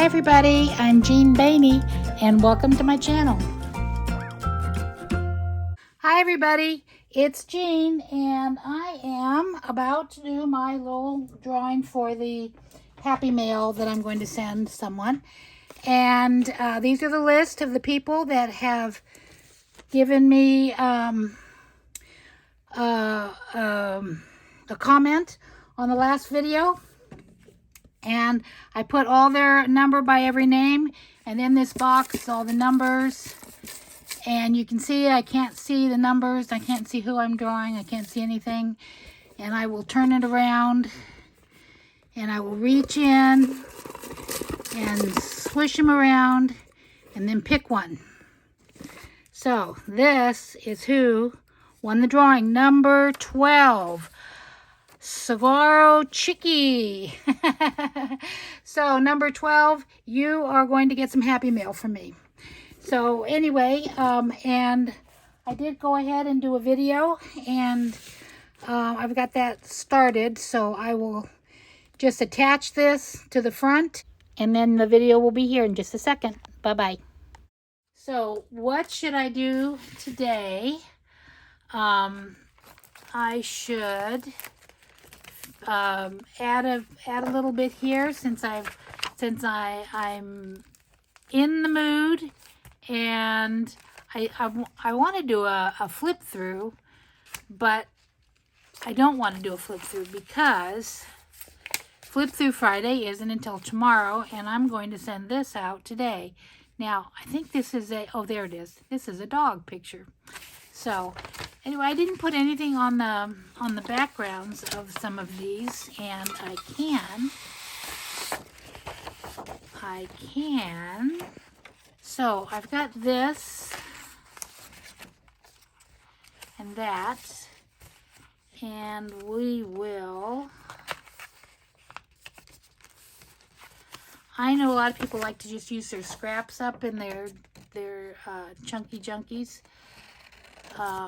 everybody, I'm Jean Bainey and welcome to my channel. Hi everybody, it's Jean and I am about to do my little drawing for the Happy Mail that I'm going to send someone. And these are the list of the people that have given me a comment on the last video. And I put all their number by every name, and in this box all the numbers. And you can see I can't see the numbers, I can't see who I'm drawing, I can't see anything. And I will turn it around and I will reach in and swish them around and then pick one. So this is who won the drawing, number 12. Savaro Chicky. So number 12, you are going to get some Happy Mail from me. So anyway, and I did go ahead and do a video, and I've got that started, so I will just attach this to the front, and then the video will be here in just a second. Bye-bye. So what should I do today? I should add a little bit here since I'm in the mood, and I want to do a flip through, but I don't want to do a flip through because Flip Through Friday isn't until tomorrow, and I'm going to send this out today. Now I think this is oh, there it is. This is a dog picture. So anyway, I didn't put anything on the backgrounds of some of these, and I can. So I've got this and that, and we will. I know a lot of people like to just use their scraps up in their Chunky Junkies.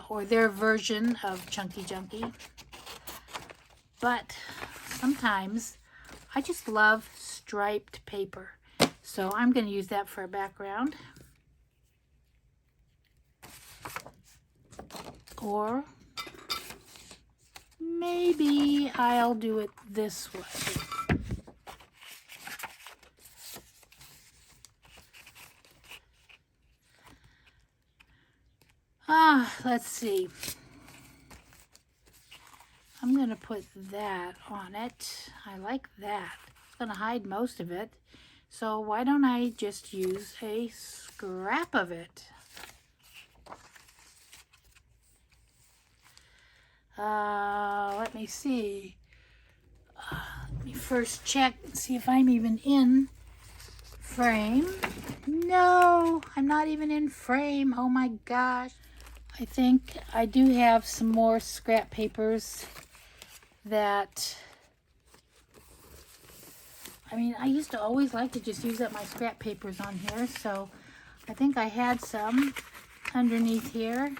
Or their version of Chunky Junky. But sometimes I just love striped paper. So I'm going to use that for a background. Or maybe I'll do it this way. Let's see. I'm going to put that on it. I like that. It's going to hide most of it. So why don't I just use a scrap of it? Let me see. Let me first check and see if I'm even in frame. No, I'm not even in frame. Oh my gosh. I think I do have some more scrap papers that, I mean, I used to always like to just use up my scrap papers on here, so I think I had some underneath here.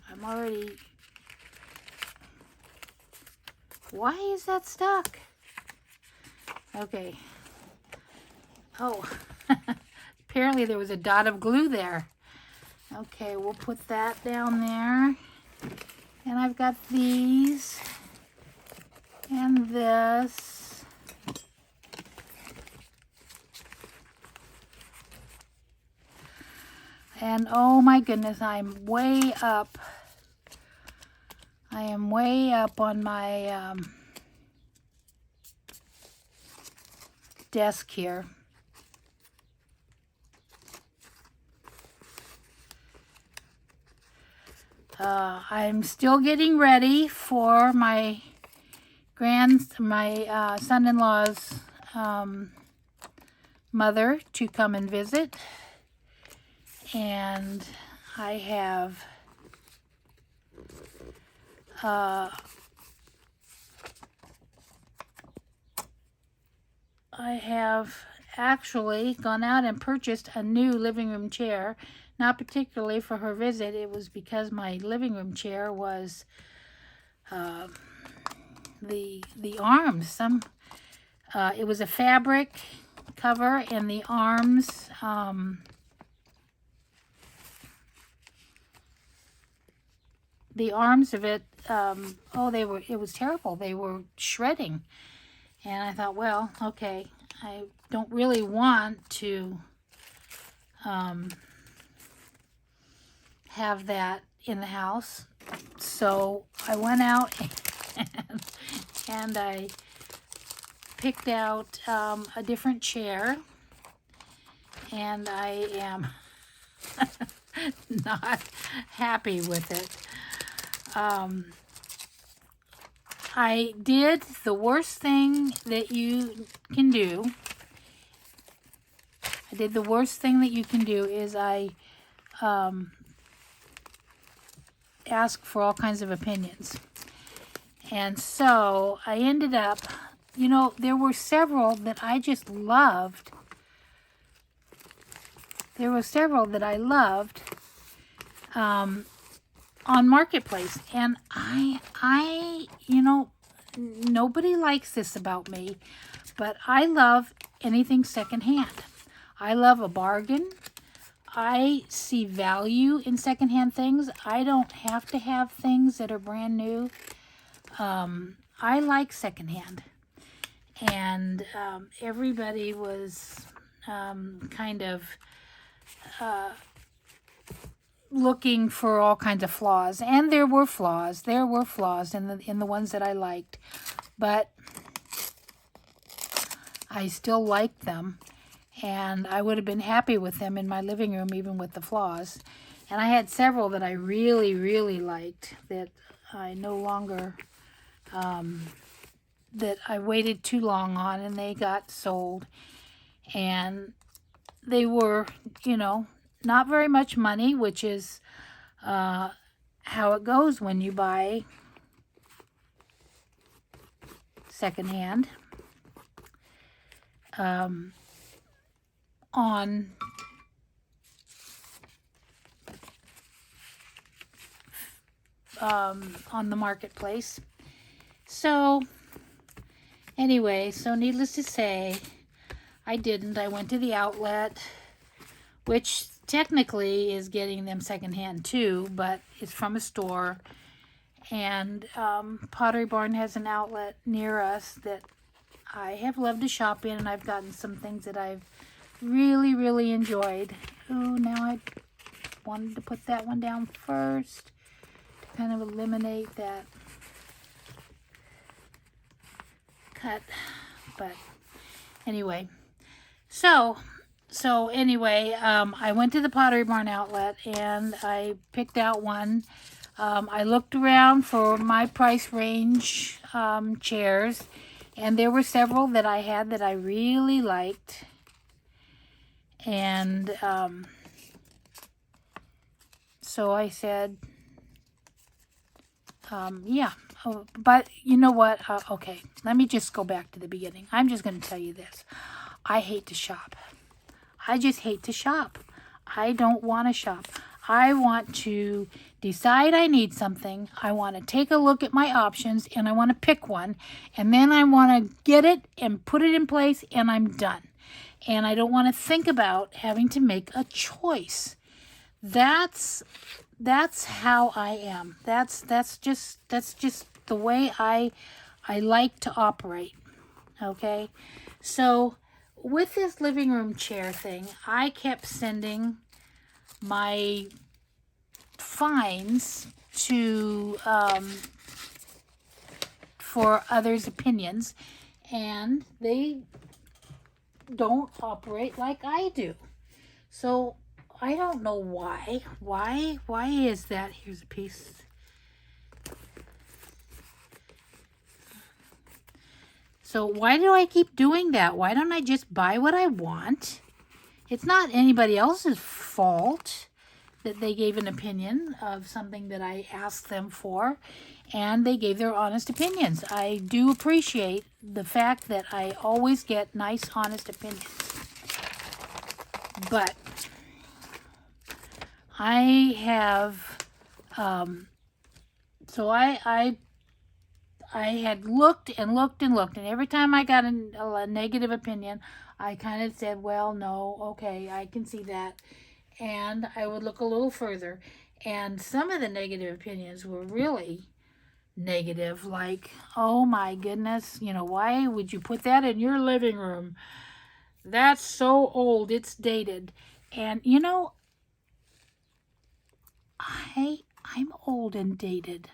I'm already, why is that stuck? Okay. Oh. Apparently there was a dot of glue there. Okay, we'll put that down there. And I've got these and this. And oh my goodness, I'm way up. I am way up on my desk here. I'm still getting ready for my son-in-law's mother to come and visit, and I have actually gone out and purchased a new living room chair. Not particularly for her visit. It was because my living room chair was the arms. It was a fabric cover, and the arms, of it, oh, it was terrible. They were shredding. And I thought, well, okay, I don't really want to have that in the house. So I went out and I picked out a different chair, and I am not happy with it. I did the worst thing that you can do. Is I ask for all kinds of opinions. And so I ended up, there were several that I just loved. There were several that I loved on Marketplace. And I nobody likes this about me, but I love anything secondhand. I love a bargain. I see value in secondhand things. I don't have to have things that are brand new. I like secondhand. And everybody was kind of looking for all kinds of flaws. And there were flaws. There were flaws in the ones that I liked. But I still liked them. And I would have been happy with them in my living room, even with the flaws. And I had several that I really, really liked that I no longer, that I waited too long on, and they got sold. And they were, not very much money, which is how it goes when you buy secondhand. On the Marketplace. So anyway, needless to say, I didn't. I went to the outlet, which technically is getting them secondhand too, but it's from a store. And Pottery Barn has an outlet near us that I have loved to shop in, and I've gotten some things that I've really, really enjoyed. Oh, now I wanted to put that one down first to kind of eliminate that cut. But anyway, so anyway, I went to the Pottery Barn outlet and I picked out one. I looked around for my price range chairs, and there were several that I had that I really liked. And so I said, yeah. Oh, but you know what? Okay, let me just go back to the beginning. I'm just going to tell you this. I hate to shop. I just hate to shop. I don't want to shop. I want to decide I need something. I want to take a look at my options, and I want to pick one. And then I want to get it and put it in place, and I'm done. And I don't want to think about having to make a choice. That's how I am. That's just the way I like to operate. Okay? So with this living room chair thing, I kept sending my finds to for others' opinions, and they don't operate like I do. So I don't know why. Why is that? Here's a piece. So why do I keep doing that? Why don't I just buy what I want? It's not anybody else's fault that they gave an opinion of something that I asked them for, and they gave their honest opinions. I do appreciate the fact that I always get nice, honest opinions. But I have, so I I had looked and looked and looked, and every time I got a negative opinion, I kind of said, well, no, okay, I can see that. And I would look a little further. And some of the negative opinions were really negative, like, oh my goodness, you know, why would you put that in your living room? That's so old, it's dated. And you know, I'm old and dated.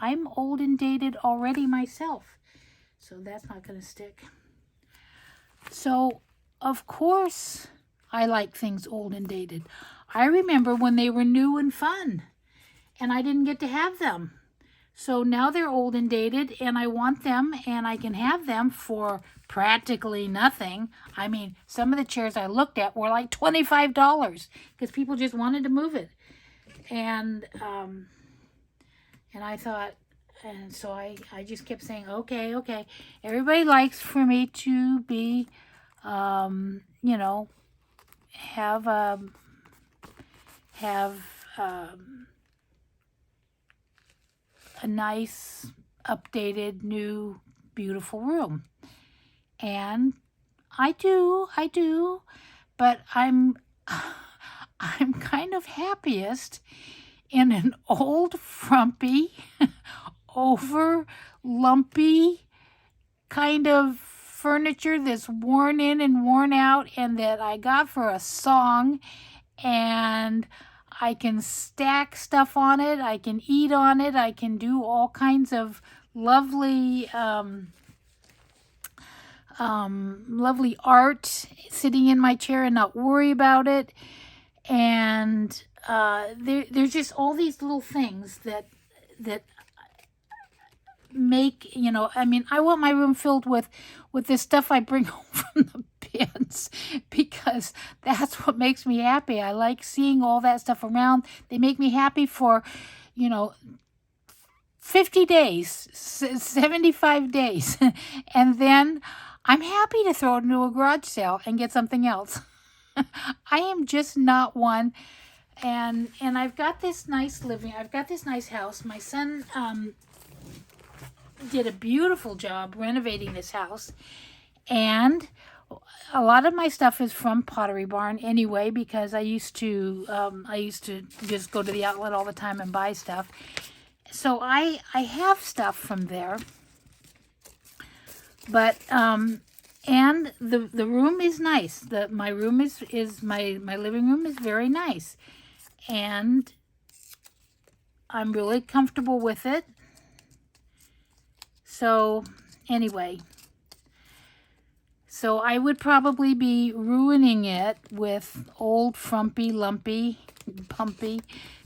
I'm old and dated already myself. So that's not going to stick. So, of course, I like things old and dated. I remember when they were new and fun, and I didn't get to have them. So now they're old and dated, and I want them, and I can have them for practically nothing. I mean, some of the chairs I looked at were like $25 because people just wanted to move it. And I thought, and so I just kept saying, okay, everybody likes for me to be, you know, have a nice, updated, new, beautiful room. And I do, but I'm kind of happiest in an old, frumpy, over, lumpy kind of furniture that's worn in and worn out, and that I got for a song, and I can stack stuff on it, I can eat on it, I can do all kinds of lovely lovely art sitting in my chair and not worry about it. And there's just all these little things that make, you know, I mean, I want my room filled with this stuff I bring home from the bins, because that's what makes me happy. I like seeing all that stuff around. They make me happy for, you know, 50 days, 75 days, and then I'm happy to throw it into a garage sale and get something else. I am just not one. And I've got this nice I've got this nice house. My son did a beautiful job renovating this house, and a lot of my stuff is from Pottery Barn anyway, because I used to just go to the outlet all the time and buy stuff. So I have stuff from there. But and the room is nice. My room is my living room is very nice, and I'm really comfortable with it. So anyway, so I would probably be ruining it with old, frumpy, lumpy, pumpy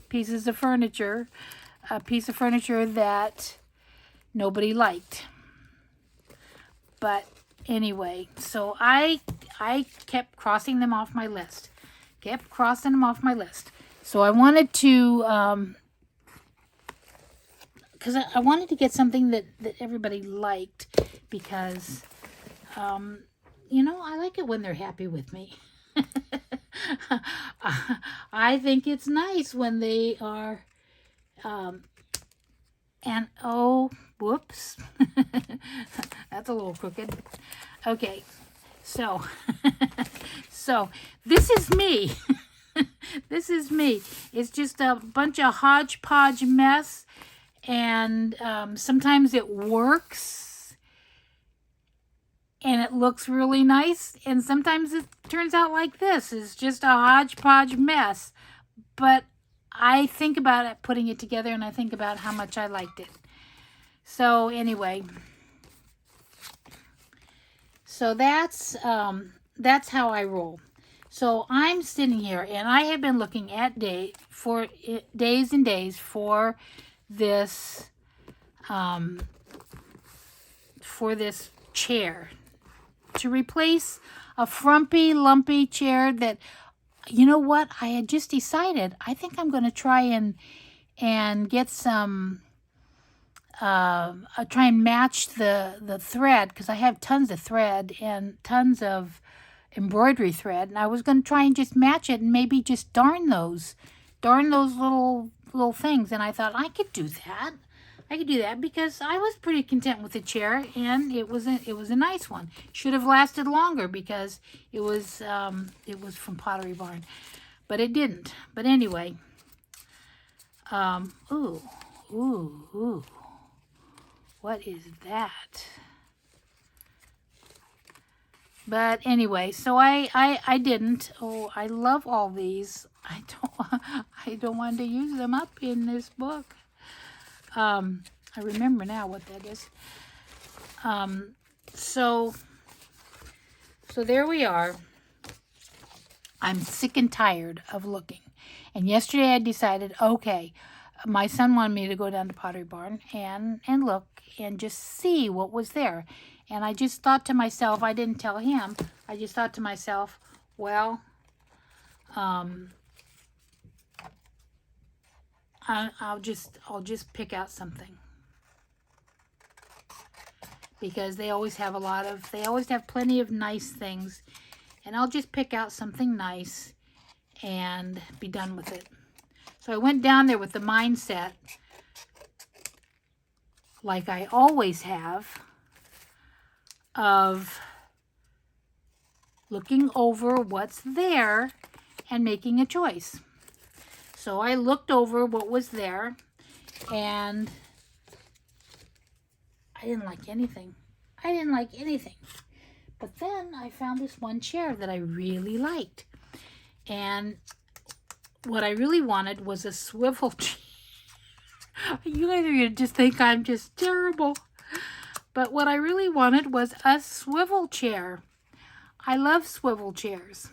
pieces of furniture, a piece of furniture that nobody liked. But anyway, so I kept crossing them off my list. So I wanted to, because I wanted to get something that everybody liked, because, you know, I like it when they're happy with me. I think it's nice when they are, and oh, whoops, that's a little crooked. Okay, so, so this is me. This is me. It's just a bunch of hodgepodge mess, and sometimes it works, and it looks really nice, and sometimes it turns out like this. It's just a hodgepodge mess, but I think about it, putting it together, and I think about how much I liked it. So anyway, so that's how I roll. So I'm sitting here, and I have been looking at days and days for this chair to replace a frumpy, lumpy chair that, you know what, I had just decided I think I'm going to try and get some, try and match the thread, because I have tons of thread and tons of embroidery thread, and I was going to try and just match it and maybe just darn those little things. And I thought I could do that. I could do that because I was pretty content with the chair, and it was a nice one. Should have lasted longer because it was from Pottery Barn, but it didn't. But anyway, ooh, ooh, ooh, what is that? But anyway, so I didn't. Oh, I love all these. I don't want to use them up in this book. I remember now what that is. So there we are. I'm sick and tired of looking. And yesterday I decided, okay, my son wanted me to go down to Pottery Barn and look and just see what was there. And I just thought to myself, I didn't tell him, I just thought to myself, well, I'll just pick out something. Because they always have plenty of nice things. And I'll just pick out something nice and be done with it. So I went down there with the mindset, like I always have, of looking over what's there and making a choice. So I looked over what was there, and I didn't like anything. I didn't like anything. But then I found this one chair that I really liked. And what I really wanted was a swivel chair. You guys are going to just think I'm just terrible. But what I really wanted was a swivel chair. I love swivel chairs.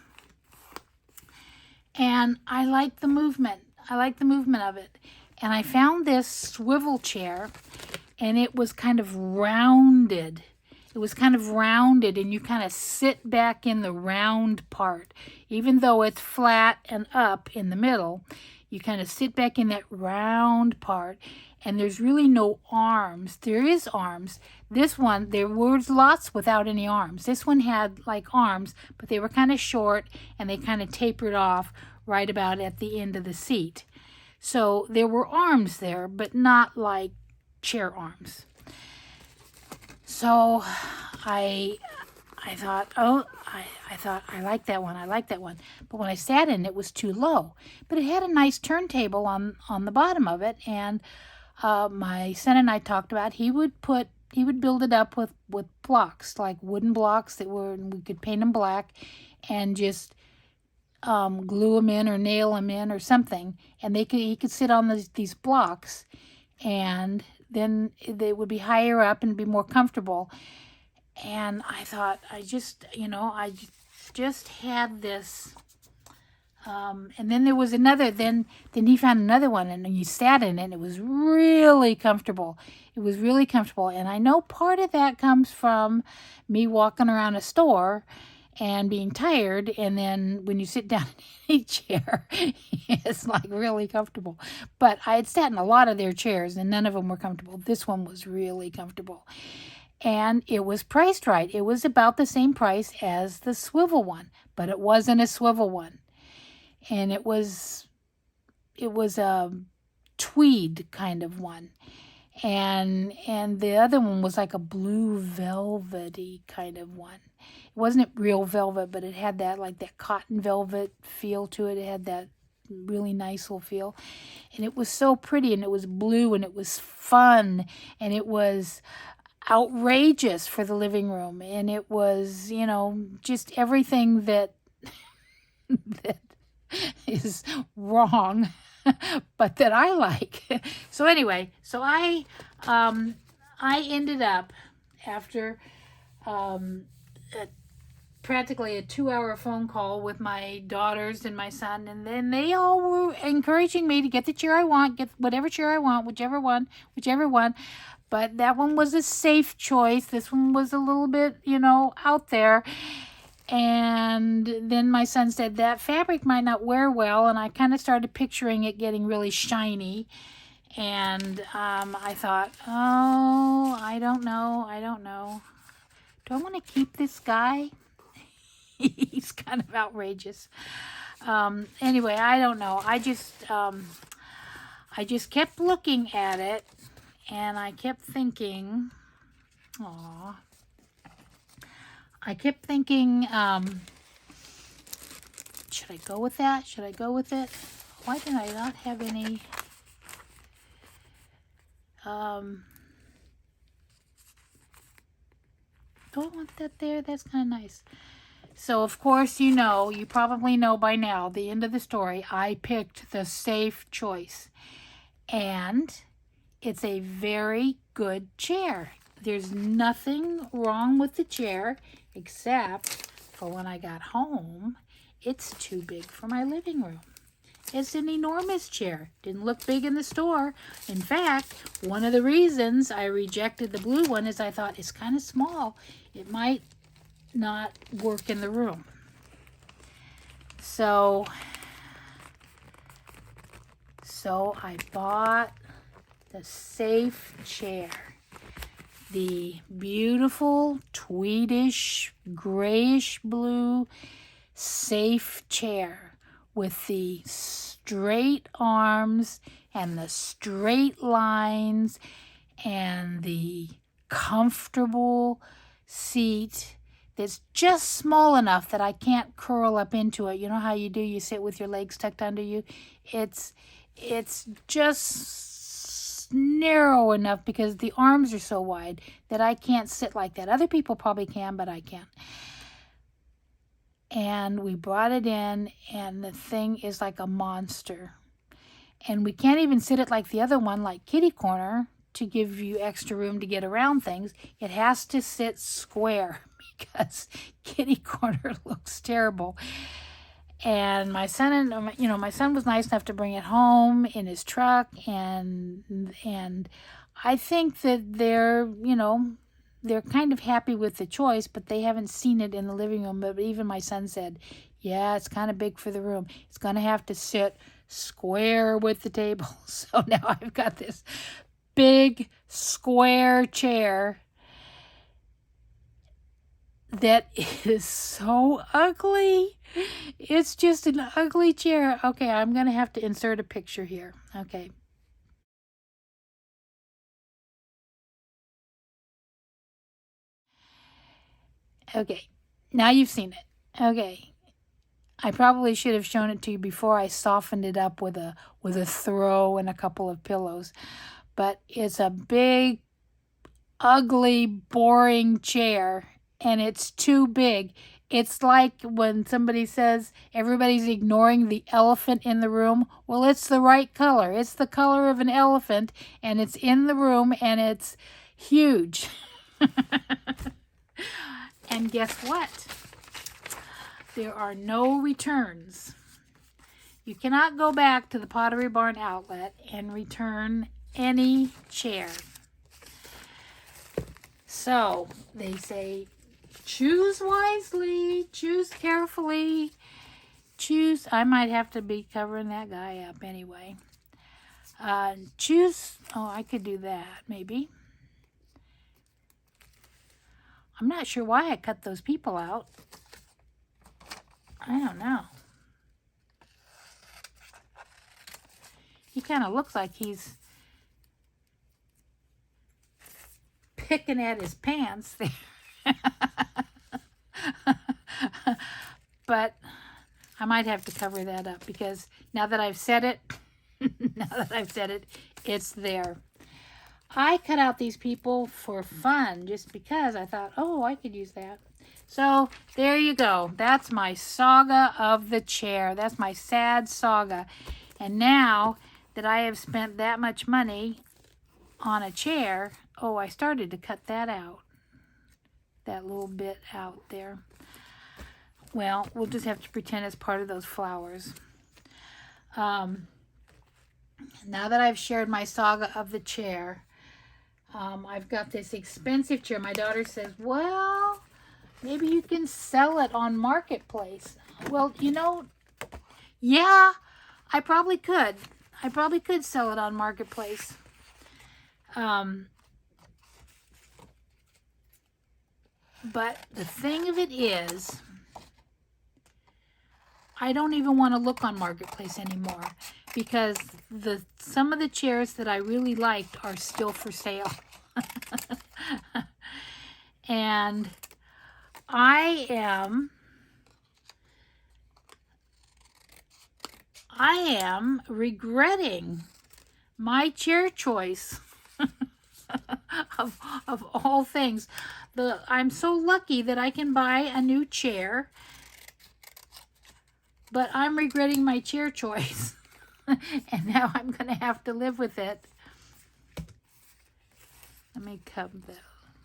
And I like the movement. I like the movement of it. And I found this swivel chair, and it was kind of rounded. It was kind of rounded, and you kind of sit back in the round part. Even though it's flat and up in the middle, you kind of sit back in that round part, and there's really no arms. There is arms. This one, there was lots without any arms. This one had like arms, but they were kind of short, and they kind of tapered off right about at the end of the seat. So there were arms there, but not like chair arms. So I thought, oh, I thought, I like that one. I like that one. But when I sat in it, was too low. But it had a nice turntable on the bottom of it. And my son and I talked about he would build it up with blocks, like wooden blocks we could paint them black and just glue them in or nail them in or something. And he could sit on these blocks, and then they would be higher up and be more comfortable. And I thought, I just had this. And then there was another, then he found another one, and he sat in it, and it was really comfortable. It was really comfortable. And I know part of that comes from me walking around a store and being tired, and then when you sit down in a chair, it's like really comfortable. But I had sat in a lot of their chairs, and none of them were comfortable. This one was really comfortable. And it was priced right. It was about the same price as the swivel one, but it wasn't a swivel one. And it was a tweed kind of one. And the other one was like a blue velvety kind of one. It wasn't real velvet, but it had that cotton velvet feel to it. It had that really nice little feel. And it was so pretty, and it was blue, and it was fun, and it was outrageous for the living room. And it was, just everything that that is wrong, but that I like. So anyway, I ended up after practically a 2-hour phone call with my daughters and my son, and then they all were encouraging me to get the chair I want, get whatever chair I want, whichever one. But that one was a safe choice. This one was a little bit, out there. And then my son said that fabric might not wear well, and I kind of started picturing it getting really shiny. And I thought, oh, I don't know. Do I want to keep this guy? He's kind of outrageous. Anyway, I don't know. I just kept looking at it, And I kept thinking, aw, I kept thinking, should I go with that? Should I go with it? Why did I not have any, do I want that there? That's kind of nice. So, of course, you probably know by now, the end of the story, I picked the safe choice. And it's a very good chair. There's nothing wrong with the chair, except for when I got home, it's too big for my living room. It's an enormous chair. Didn't look big in the store. In fact, one of the reasons I rejected the blue one is I thought it's kind of small. It might not work in the room. So I bought the safe chair. The beautiful tweedish, grayish blue safe chair with the straight arms and the straight lines and the comfortable seat that's just small enough that I can't curl up into it. You know how you do? You sit with your legs tucked under you. It's just narrow enough because the arms are so wide that I can't sit like that. Other people probably can, but I can't. And we brought it in, and the thing is like a monster. And we can't even sit it like the other one, like kitty corner, to give you extra room to get around things. It has to sit square because kitty corner looks terrible. And my son was nice enough to bring it home in his truck, and I think that they're kind of happy with the choice, but they haven't seen it in the living room. But even my son said, yeah, it's kind of big for the room. It's going to have to sit square with the table. So now I've got this big square chair that is so ugly. It's just an ugly chair. Okay, I'm going to have to insert a picture here. Okay. Okay, now you've seen it. Okay, I probably should have shown it to you before I softened it up with a throw and a couple of pillows. But it's a big, ugly, boring chair, and it's too big. It's like when somebody says everybody's ignoring the elephant in the room. Well, it's the right color. It's the color of an elephant, and it's in the room, and it's huge. And guess what? There are no returns. You cannot go back to the Pottery Barn outlet and return any chair. So they say, choose wisely, choose carefully, choose. I might have to be covering that guy up anyway. Choose. Oh, I could do that maybe. I'm not sure why I cut those people out. I don't know. He kind of looks like he's picking at his pants there. But I might have to cover that up because now that I've said it, it's there. I cut out these people for fun just because I thought, oh, I could use that. So there you go. That's my saga of the chair. That's my sad saga. And now that I have spent that much money on a chair, oh, I started to cut that out. That little bit out there. Well, we'll just have to pretend it's part of those flowers. Now that I've shared my saga of the chair, I've got this expensive chair. My daughter says, well, maybe you can sell it on Marketplace. Well, yeah, I probably could. I probably could sell it on Marketplace. But the thing of it is, I don't even want to look on Marketplace anymore because some of the chairs that I really liked are still for sale. And I am regretting my chair choice of all things. I'm so lucky that I can buy a new chair, but I'm regretting my chair choice. And now I'm going to have to live with it. Let me come back.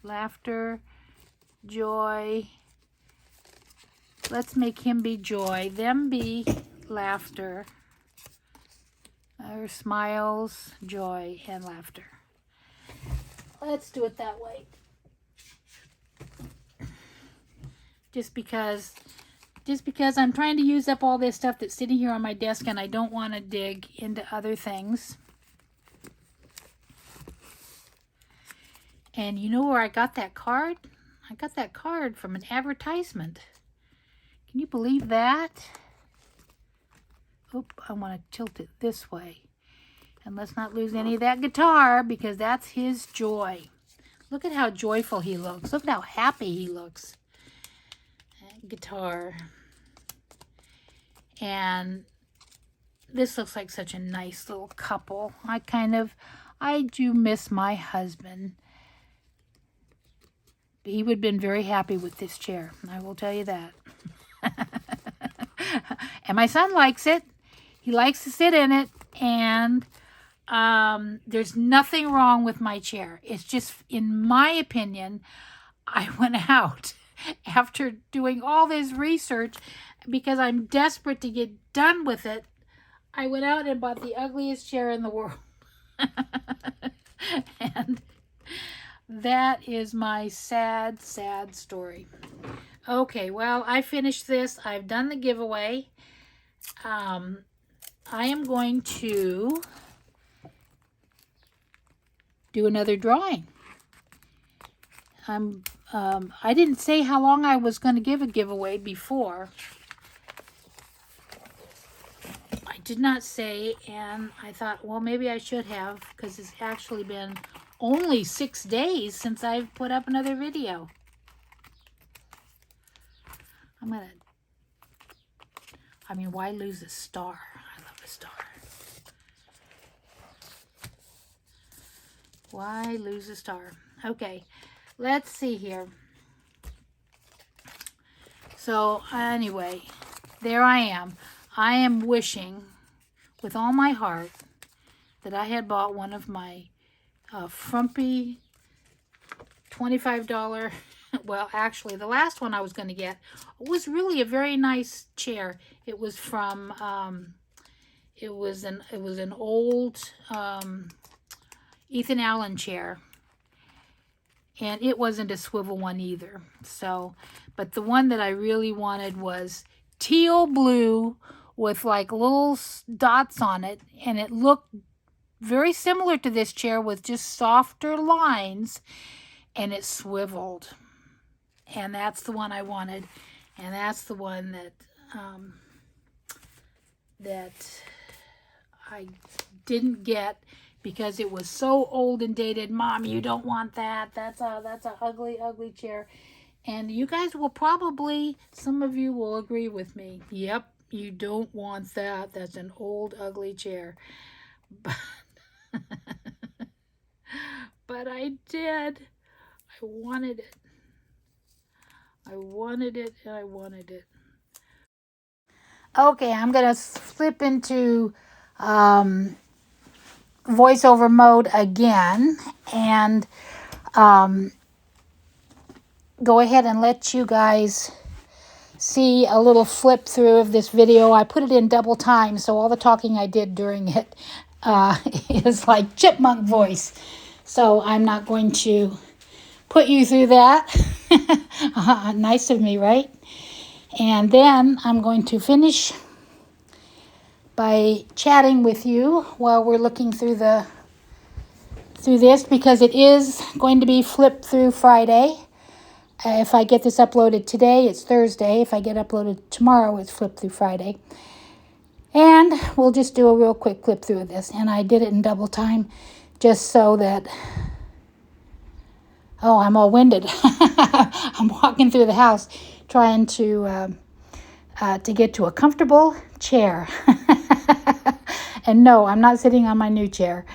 Laughter, joy. Let's make him be joy, them be laughter. Or smiles, joy, and laughter. Let's do it that way. Just because I'm trying to use up all this stuff that's sitting here on my desk and I don't want to dig into other things. And you know where I got that card? I got that card from an advertisement. Can you believe that? Oop, I want to tilt it this way. And let's not lose any of that guitar because that's his joy. Look at how joyful he looks. Look at how happy he looks. That guitar. And this looks like such a nice little couple. I do miss my husband. He would have been very happy with this chair. I will tell you that. And my son likes it. He likes to sit in it. And there's nothing wrong with my chair. It's just, in my opinion, I went out after doing all this research because I'm desperate to get done with it. I went out and bought the ugliest chair in the world. And that is my sad, sad story. Okay, well, I finished this. I've done the giveaway. I am going to do another drawing. I didn't say how long I was going to give a giveaway before. I did not say, and I thought, well, maybe I should have, because it's actually been only 6 days since I've put up another video. Why lose a star? I love a star. Why lose a star? Okay, let's see here. So anyway, there I am. I am wishing with all my heart that I had bought one of my frumpy $25. Well, actually, the last one I was going to get was really a very nice chair. It was from it was an old Ethan Allen chair, and it wasn't a swivel one either. So, but the one that I really wanted was teal blue with like little dots on it, and it looked very similar to this chair with just softer lines, and it swiveled. And that's the one I wanted, and that's the one that I didn't get because it was so old and dated. Mom, you don't want that. That's a ugly, ugly chair. And you guys will probably, some of you will agree with me. Yep, you don't want that. That's an old, ugly chair. But, but I did. I wanted it. I wanted it, and I wanted it. Okay, I'm going to flip into voiceover mode again and go ahead and let you guys see a little flip through of this video. I put it in double time, so all the talking I did during it is like chipmunk voice. So I'm not going to put you through that. Nice of me, right? And then I'm going to finish by chatting with you while we're looking through this, because it is going to be Flip Through Friday. if I get this uploaded today, it's Thursday. If I get uploaded tomorrow, it's flip through Friday. And we'll just do a real quick flip through of this. And I did it in double time just so that, oh, I'm all winded. I'm walking through the house trying to get to a comfortable chair. And no, I'm not sitting on my new chair.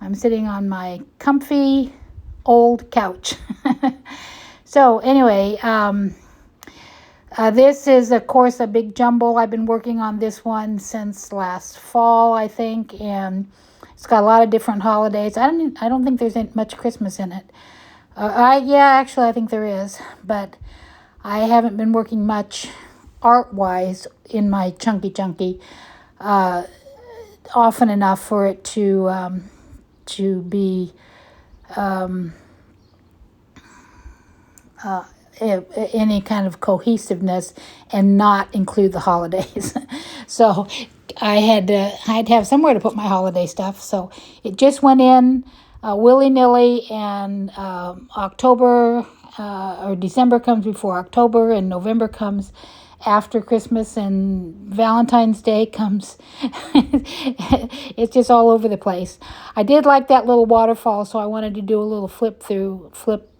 I'm sitting on my comfy old couch. So anyway, this is, of course, a big jumble. I've been working on this one since last fall, I think, and it's got a lot of different holidays. I don't think there's much Christmas in it. Yeah, actually, I think there is, but I haven't been working much art-wise in my Junky often enough for it to be any kind of cohesiveness and not include the holidays. So I had to have somewhere to put my holiday stuff. So it just went in willy-nilly, and October or December comes before October, and November comes after Christmas, and Valentine's Day comes. It's just all over the place. I did like that little waterfall, so I wanted to do a little flip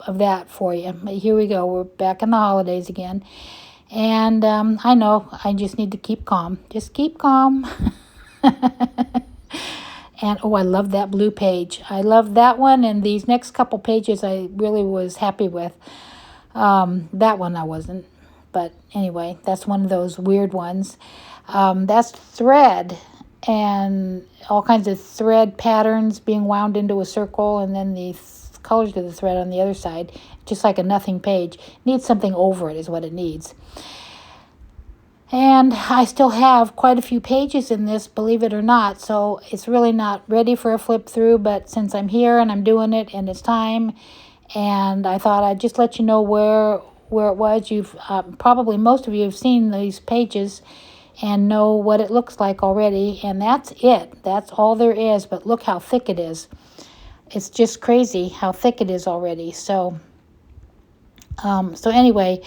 of that for you. But here we go. We're back in the holidays again. And I know I just need to keep calm. Just keep calm. And oh, I love that blue page. I love that one, and these next couple pages I really was happy with. That one I wasn't. But anyway, that's one of those weird ones. That's thread, and all kinds of thread patterns being wound into a circle, and then the colors of the thread on the other side, just like a nothing page. Needs something over it is what it needs. And I still have quite a few pages in this, believe it or not, so it's really not ready for a flip through, but since I'm here and I'm doing it and it's time, and I thought I'd just let you know where it was. You've probably, most of you have seen these pages and know what it looks like already, and that's it. That's all there is, but look how thick it is. It's just crazy how thick it is already. So anyway,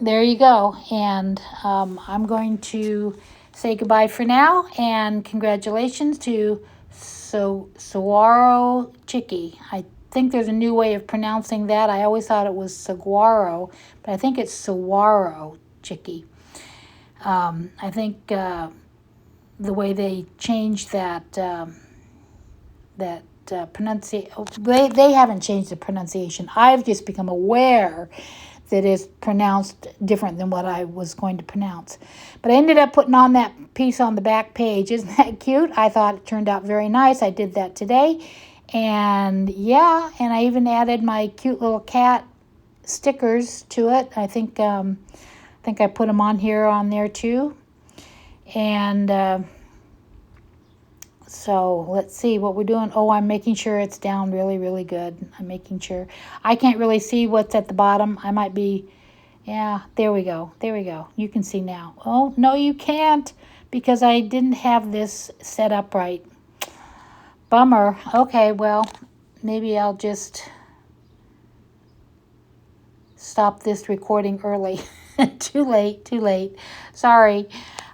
there you go, and I'm going to say goodbye for now, and congratulations to Saguaro Chicky. I think there's a new way of pronouncing that. I always thought it was saguaro, but I think it's Saguaro Chicky. I think the way they changed pronunciation, they haven't changed the pronunciation. I've just become aware that is pronounced different than what I was going to pronounce. But I ended up putting on that piece on the back page. Isn't that cute? I thought it turned out very nice. I did that today. And yeah, and I even added my cute little cat stickers to it. I think I put them on there too. And so let's see what we're doing. Oh, I'm making sure it's down really, really good. I'm making sure. I can't really see what's at the bottom. I might be, yeah, there we go. There we go. You can see now. Oh, no, you can't, because I didn't have this set up right. Bummer. Okay, well, maybe I'll just stop this recording early. Too late. Sorry.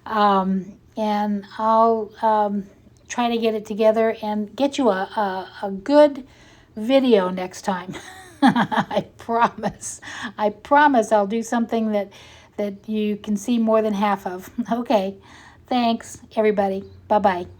And I'll try to get it together and get you a good video next time. I promise I'll do something that you can see more than half of. Okay, thanks everybody. Bye-bye.